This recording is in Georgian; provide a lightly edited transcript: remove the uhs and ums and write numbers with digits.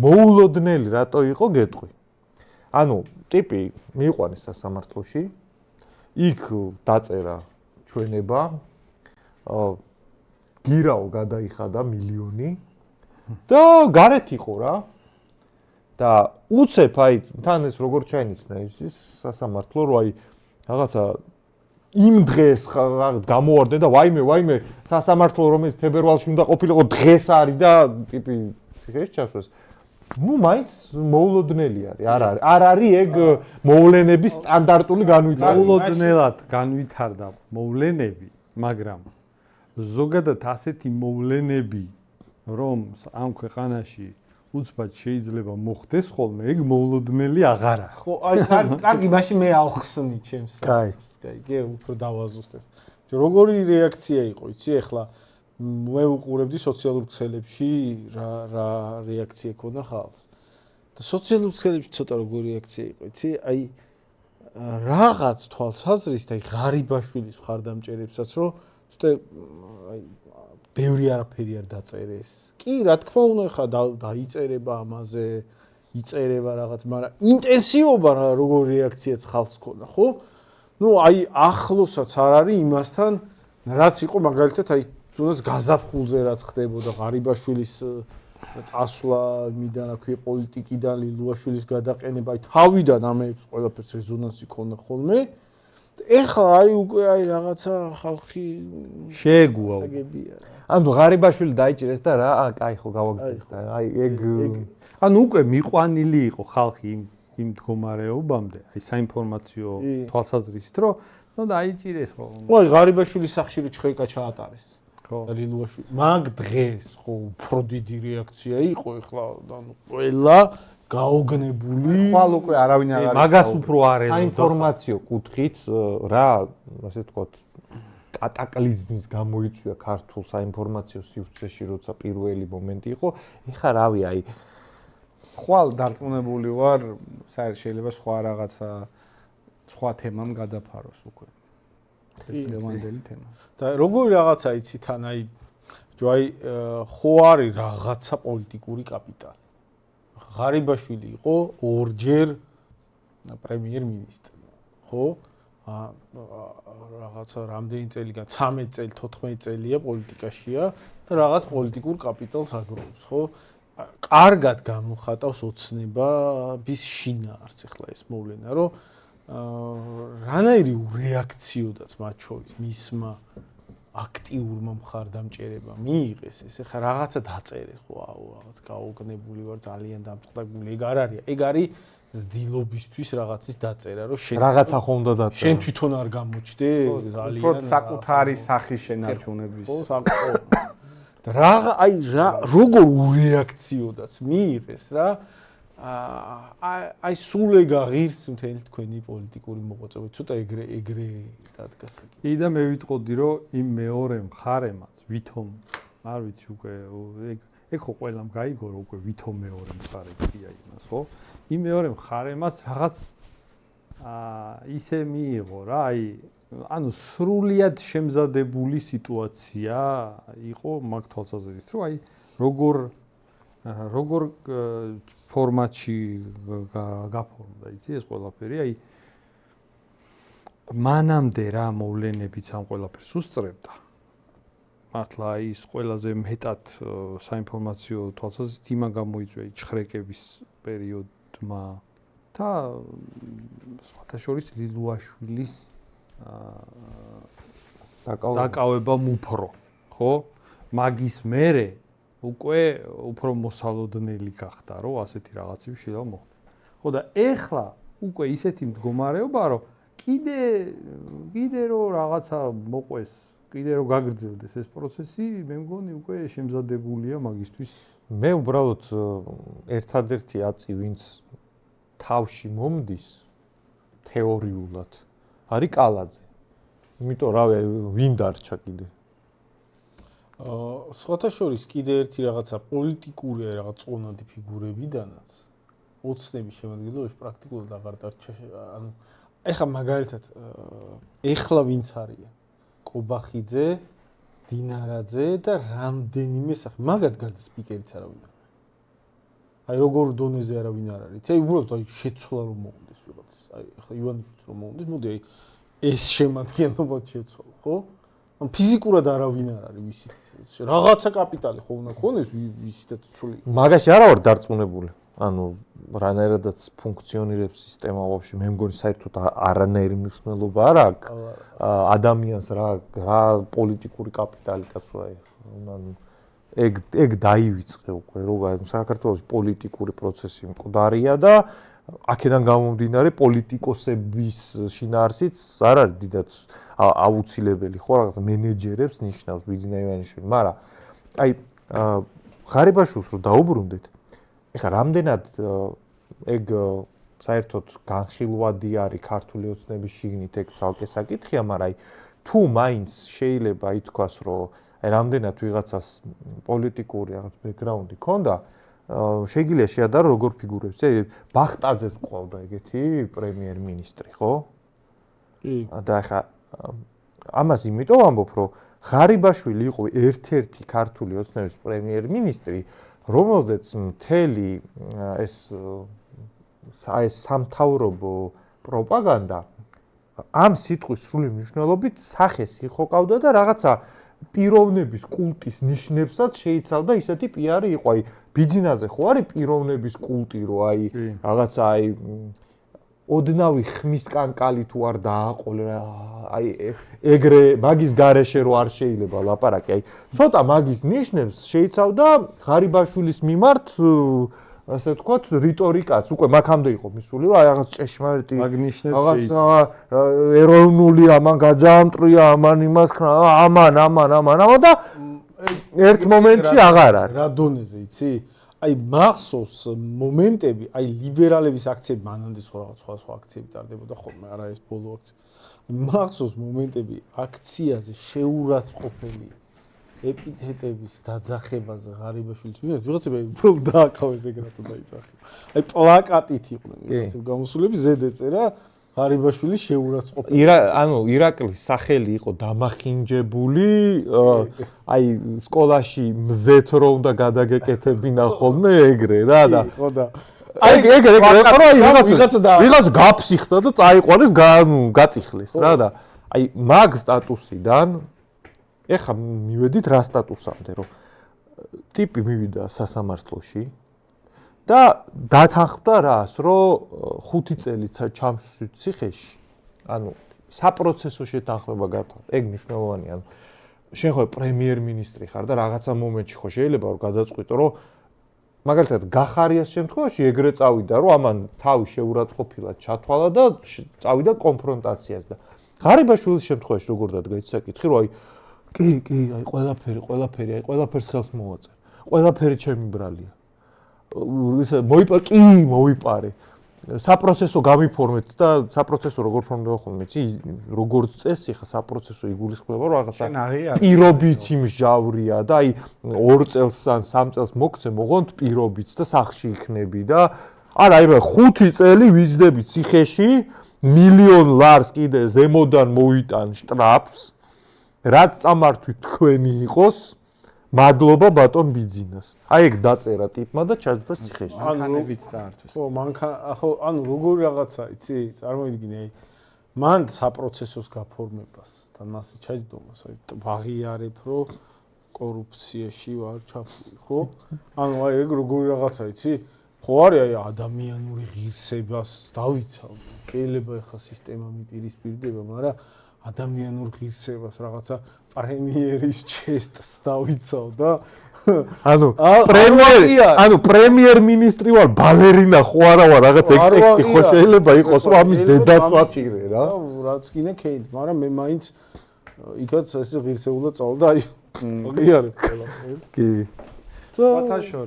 მოულოდნელი რატო იყო გეტყვი. ანუ ტიპი მიიყვანეს სასამართლოში, იქ დაწერა ჩვენება, გირაო გადაიხადა მილიონი და გარეთ იყო რა. და უცებ აი თან ეს როგორ ჩაინიშნა ის სასამართლო რომ აი რაღაცა იმ დღეს გამოვარდნენ და ვაიმე სასამართლო რომელიც თებერვალში უნდა ყოფილიყო დღეს არის და ტიპი ციხეში ჩასვეს. ნუ მაინც მოულოდნელი არის. არ არის ეგ მოვლენების სტანდარტული განვითარება. მოულოდნელად განვითარდა მოვლენები, მაგრამ ზოგადად ასეთი მოვლენები რომ ამ ქვეყანაში უცბად შეიძლება მოხდეს ხოლმე, ეგ მოულოდნელი აღარა. ხო, აი კარგი, მაშინ მე ავხსნი ჩემს საკითხს. კაი, უფრო დავაზუსტებ. როგორი რეაქცია იყო, იცი, ახლა მე უყურებდი სოციალურ ქსელებში რა რეაქცია ქონდა ხალხს. და სოციალურ ქსელებში ცოტა როგორი რეაქცია იყო, იცი, აი რაღაც თვალსაზრისით, აი ღარიბაშვილის მხარდამჭერებსაც რომ ცოტა აი ბევრი არაფერი არ დაწერეს. კი, რა თქმა უნდა, ხა დაიწერება ამაზე, იწერება რაღაც, მაგრამ ინტენსივობა როგორი რეაქციაც ხალხს ქონდა, ხო? ნუ აი ახლოსაც არ არის იმასთან, რაც იყო მაგალითად აი თუნდაც გაზაფხულზე რაც ხდებოდა ღარიბაშვილის წასვლა, იმიდან რა ქვია პოლიტიკიდან ლილუაშვილის გადაყენება, აი თავიდან ამებს ყველაფერს რეზონანსი ქონდა ხოლმე. ეხლა არის უკვე აი რაღაცა ხალხი შეეგუა. ანუ ღარიბაშვილი დაიჭირეს და რა, კაი ხო გავაგზავნეთ. აი ეგ ანუ უკვე მიყვანილი იყო ხალხი იმ მდგომარეობამდე, აი საინფორმაციო თვალსაზრისით, რომ ნუ დაიჭირეს ხო. აი ღარიბაშვილის სახშირი ჩხეიკა ჩაატარეს. ხო. ლილუაშვილი. მაგ დღეს ხო უფრო დიდი რეაქცია იყო ეხლა ანუ ყველა გაოგნებული. ხვალ უკვე არავინ არ არის. მაგას უფრო არ ელოდა. საინფორმაციო კუთხით რა, ასე ვთქვათ, კატაკლიზმის გამოიწვია ქართულ საინფორმაციო სივრცეში, როცა პირველი მომენტი იყო. ეხლა რავი, აი ხვალ დარწმუნებული ვარ, შეიძლება სხვა რაღაცა სხვა თემამ გადაფაროს უკვე. ეს დემანდელი თემა. და როგორი რაღაცა იცი თან აი ჯოაი ხო არის რაღაცა პოლიტიკური კაპიტალი. ღარიბაშვილი იყო ორჯერ პრემიერ-მინისტრი, ხო? რაღაცა რამდენი წელიდან 13 წელი, 14 წელია პოლიტიკაშია და რაღაც პოლიტიკურ კაპიტალს აგროვებს, ხო? კარგად გამოხატავს ოცნების შინაარსს ახლა ეს მოვლენა, რომ რანაირი რეაქციოდაც მათ შორის მისმა აქტიურმა მხარდამჭერებამ მიიღეს ეს ახლა რაღაცა დაწერეს, ხო, რაღაც გაოგნებული ვარ, ძალიან დამწყდებული. ეგ არ არის, ეგ არის ზდილობისთვის რაღაცის დაწერა, რომ რაღაცა ხო უნდა დაწერა. შენ თვითონ არ გამოჩდე, ძალიან უფრო საკუთარი სახის შენარჩუნების. ხო, და აი როგორ რეაქციოდაც მიიღეს რა აი სულ ეგ აღირს მთელი თქვენი პოლიტიკური მოღვაწეობა ცოტა ეგრე დადგას. კი და მე ვიტყოდი რომ იმ მეორე მხარემაც ვითომ არ ვიცი უკვე ეგ ხო ყველამ გაიგო რომ უკვე ვითომ მეორე მხარე ქვია იმას ხო? იმ მეორე მხარემაც რაღაც ისე მიიღო რა აი ანუ სრულიად შემზადებული სიტუაცია იყო მაგ თვალსაზრისით რომ აი როგორ ფორმატში გაფორმდა იცი ეს ყველაფერი აი მანამდე რა მოვლენებიც ამ ყველაფერს უსწრებდა მართლა ის ყველაზე მეტად საინფორმაციო თვალსაზრისით იმან გამოიწვია ჩხრეკების პერიოდმა და სხვათა შორის ლილუაშვილის დაკავება მუფრო ხო მაგის მერე უკვე უფრო მოსალოდნელი გახდა რომ ასეთი რაღაცები შეიძლება მოხდეს ხო და ეხლა უკვე ისეთი მდგომარეობა რომ კიდე რომ რაღაცა მოყვეს კიდე რომ გაგრძელდეს ეს პროცესი მე მგონი უკვე შემზადებულია მაგისთვის მე უბრალოდ ერთადერთი აწი ვინც თავში მომდის თეორიულად არის კალაძე. იმიტომ რავი, ვინ დარჩა კიდე? სხვათა შორის კიდე ერთი რაღაცა პოლიტიკური რაღაც წონადი ფიგურებიდანაც ოცნების შემადგენლობაში პრაქტიკულად აღარ დარჩა. ანუ ეხლა მაგალითად ეხლა ვინც არიან? კობახიძე, დინარაძე და რამდენიმე სახე. მაგათ გარდა სპიკერიც არავინ არ არის. აი როგორ დონეზე არავინ არ არის. აი უბრალოდ აი შეცვლა რომ მოუნდეს ვიღაც. აი ახლა ივანიშვილს რომ მოუნდეს, მოდი აი ეს შემადგენლობა შეცვალა, ხო? ან ფიზიკურად არავინ არ არის ვისით. რაღაცა კაპიტალი ხო უნდა ქონდეს ვისითაც სული. მაგაში არა ვარ დარწმუნებული. ანუ რანაირადაც ფუნქციონირებს სისტემა ვაფშე მე მგონი საერთოდ არანაირი მნიშვნელობა არ აქვს ადამიანს რა პოლიტიკური კაპიტალი კაცო აი ანუ ეგ დაივიწყე უკვე რომ საქართველოს პოლიტიკური პროცესი მკვდარია და აქედან გამომდინარე პოლიტიკოსების შინაარსიც არ არის დიდად აუცილებელი ხო რაღაც მენეჯერებს ნიშნავს ბიძინა ივანიშვილი მაგრამ აი ღარიბაშვილს რო დაუბრუნდეთ ეხლა რამდენად ეგ საერთოდ განხილვადი არის ქართული ოცნების შიგნით ეგ ცალკე საკითხია, მაგრამ აი თუ მაინც შეიძლება ითქვას, რომ აი რამდენად ვიღაცას პოლიტიკური რაღაც ბექგრაუნდი ქონდა, შეიძლება შეადარო როგორ ფიგურებს, ბახტაძეც ყავდა ეგეთი პრემიერ-მინისტრი, ხო? კი. და ეხლა ამას იმიტომ ამბობ, რომ ღარიბაშვილი იყო ერთ-ერთი ქართული ოცნების პრემიერ-მინისტრი, რომელზეც მთელი ეს სამთავრობო პროპაგანდა ამ სიტყვის სრული მნიშვნელობით სახეს იხოკავდა და რაღაცა პიროვნების კულტის ნიშნებსაც შეიცავდა ისეთი პიარი იყო. აი ბიძინაზე ხო არის პიროვნების კულტი, რომ აი რაღაცა აი ოდნავი ხმის კანკალი თუ არ დააყოლე აი ეგრე მაგის გარეშე რო არ შეიძლება ლაპარაკი აი ცოტა მაგის ნიშნებს შეიცავდა ღარიბაშვილის მიმართ ასე ვთქვათ რიტორიკაც უკვე მაგამდე იყო მისული რომ აი რაღაც ჭეშმარიტი მაგ ნიშნებს რაღაცა ეროვნული ამან გაძამტრია ამან იმას ამან და ერთ მომენტში აღარ არის რა დონეზე იცი აი მახსოვს მომენტები, აი ლიბერალების აქციები მანამდე რაღაც სხვა აქციები ტარდებოდა ხოლმე, არა ეს ბოლო აქცია. მახსოვს მომენტები აქციაზე შეურაცხყოფელი ეპითეტების დაძახებაზე ღარიბაშვილის მიმართ, ვიღაცები უბრალოდ დააკავეს ეგ რატო დაიძახება. აი პლაკატით იყვნენ ვიღაცები გამოსულები ზედ ეწერა ღარიბაშვილი შეურაცხყოფელი. ანუ ირაკლის სახელი იყო დამახინჯებული, აი სკოლაში მზეთ რო უნდა გადაგეკეთებინა ხოლმე ეგრე რა და ხო და აი ეგრე ხო რა ვიღაც გაფსიხდა და წაიყვანეს გაწიხლეს რა და აი მაგ სტატუსიდან ეხა მივედით რა სტატუსამდე რომ ტიპი მივიდა სასამართლოში და დათანხმდა რას, რომ 5 წელიც ჩამსვით ციხეში, ანუ საპროცესო შეთანხმება გათანხმდა. ეგ მნიშვნელოვანია. ანუ შენ ხო პრემიერ-მინისტრი ხარ და რაღაცა მომენტში ხო შეიძლება რომ გადაწყვიტო, რომ მაგალითად გახარიას შემთხვევაში ეგრე წავიდა, რომ ამან თავი შეურაცხყოფილად ჩათვალა და წავიდა კონფრონტაციას და ღარიბაშვილის შემთხვევაში როგორ დადგა ის საკითხი, რომ აი კი, აი ყველაფერი, აი ყველაფერს ხელს მოვაწერ. ყველაფერი ჩემი ბრალია. ისე მოვიპარე. საპროცესო გამიფორმეთ და საპროცესო როგორ ფორმდება ხოლმე, იცი, როგორც წესი ხა საპროცესო იგულისხმება, რომ რაღაცა პირობითი მსჯავრია და აი 2 წელს ან 3 წელს მოგცე მოღონთ პირობით და სახლში იქნები და არა, აი 5 წელი ვიძდები ციხეში, $1,000,000 ლარს კიდე ზემოდან მოვიტან შტრაფს, რაც წამართვით თქვენი იყოს. მადლობა ბატონ ბიძინას. აი ეგ დაწერა ტიპმა და ჩაჯდა ციხეში. მანქანებით წაართვეს. ხო, ანუ როგორი რაღაცა, იცი, წარმოიდგინე, აი მან საპროცესოს გაფორმებას და მასე ჩაჯდომას, აი ვაღიარებ, რომ კორუფციაში ვარ ჩაფლული, ხო? ანუ აი ეგ როგორი რაღაცა, იცი? ხო არის აი ადამიანური ღირსებას დავიცავ. შეიძლება ახლა სისტემა მიპირისპირდება, მაგრამ ადამიანურ ღირსებას რაღაცა პრემიერის ჩესტს დავიცავ და ანუ პრემიერ-მინისტრი ვარ ბალერინა ხო არა ვარ რაღაც ეგ ტექსტი ხო შეიძლება იყოს რომ ამის დედაც ვაჭირე რა რაც კიდე ქეით მაგრამ მე მაინც იქაც ეს ღირსეულად წავდა აი აღიარებ ყველაფერს კი სხვათა შორის